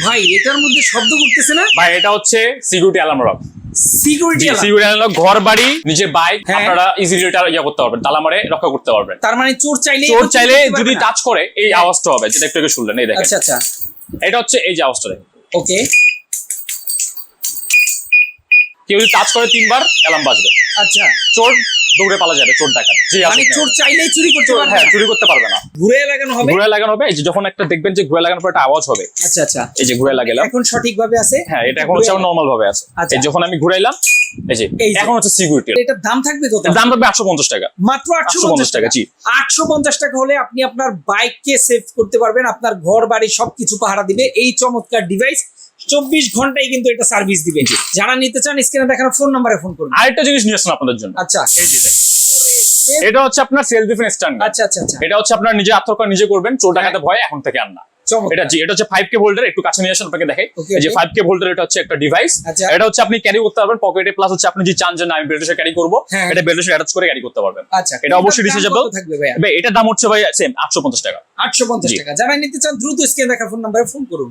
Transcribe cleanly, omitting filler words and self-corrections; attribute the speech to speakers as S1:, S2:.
S1: ভাই এটার মধ্যে শব্দ করতেছে না
S2: ভাই এটা হচ্ছে security alarm lock.
S1: Security
S2: security alarm lock, ঘর বাড়ি নিজের বাইক
S1: হ্যাঁ।
S2: আপনারা ইজিলি এটা ইয়া করতে পারবেন, তালা মারে রক্ষা করতে পারবেন।
S1: তার মানে চোর চাইলে
S2: যদি টাচ করে এই আওয়াজটা হবে, যেটা একটু আগে শুনলেন, এই দেখেন।
S1: আচ্ছা আচ্ছা,
S2: এটা হচ্ছে এই যে আওয়াজটা দেখেন।
S1: ওকে।
S2: কেউ যদি টাচ করে 3 বার অ্যালার্ম বাজবে।
S1: আচ্ছা,
S2: চোর দৌড়ে পালা যাবে, চোর ডাকাত যে
S1: মানে চোর চাইলেই চুরি করতে পারবে
S2: হ্যাঁ
S1: না?
S2: চুরি করতে পারবে না।
S1: ঘুরে লাগানো হবে?
S2: ঘুরে লাগানো হবে, এই যে যখন একটা দেখবেন যে ঘুরে লাগানোর পর একটা আওয়াজ হবে,
S1: আচ্ছা আচ্ছা,
S2: এই যে ঘুরে লাগালাম,
S1: এখন সঠিক ভাবে আছে।
S2: হ্যাঁ এটা এখন হচ্ছে নরমাল ভাবে আছে।
S1: আচ্ছা।
S2: এই যখন আমি ঘুরাইলাম, এই যে
S1: এই যে।
S2: এখন হচ্ছে সিকিউরিটি।
S1: এটার দাম থাকবে কত?
S2: দাম পাবে 850 টাকা,
S1: মাত্র 850 টাকা।
S2: জি।
S1: 850 টাকা হলে আপনি আপনার বাইককে সেভ করতে পারবেন, আপনার ঘর বাড়ি সবকিছু পাহারা দিবে এই চমৎকার ডিভাইস। 24 ঘন্টায় কিন্তু এটা সার্ভিস দিবে। যারা নিতে চান স্ক্রিনে দেখানো ফোন নম্বরে ফোন করুন।
S2: আরেকটা জিনিস নিয়ে আসুন আপনাদের জন্য।
S1: আচ্ছা,
S2: এই যে দেখেন, এটা হচ্ছে আপনার সেলফ ডিফেন্স স্ট্যান্ড।
S1: আচ্ছা আচ্ছা আচ্ছা,
S2: এটা হচ্ছে আপনার নিজে আত্মরক্ষা নিজে করবেন, চোর ডাকাতে ভয় এখন থেকে আর না।
S1: চমৎকার।
S2: এটা জি, এটা হচ্ছে 5K ভোল্টের, একটু কাছে নিয়ে আসেন আপনাকে দেখাই।
S1: Okay,
S2: এই যে
S1: okay.
S2: 5K ভোল্টের এটা হচ্ছে একটা ডিভাইস।
S1: আচ্ছা।
S2: এটা হচ্ছে আপনি ক্যারি করতে পারবেন পকেটে, প্লাস হচ্ছে আপনি যে চান যে না আমি বেল্টের সাথে ক্যারি করব,
S1: হ্যাঁ।
S2: এটা বেল্টের সাথে অ্যাটাচ করে ক্যারি করতে পারবেন।
S1: আচ্ছা,
S2: এটা অবশ্যই
S1: এটার দাম
S2: রিচার্জেবল
S1: কত থাকবে ভাইয়া?
S2: ভাই এটার দাম হচ্ছে ভাই সেম 850 টাকা।
S1: 850
S2: জি।
S1: টাকা। যারা নিতে চান দ্রুত স্ক্রিনে দেখা ফোন নম্বরে ফোন করুন।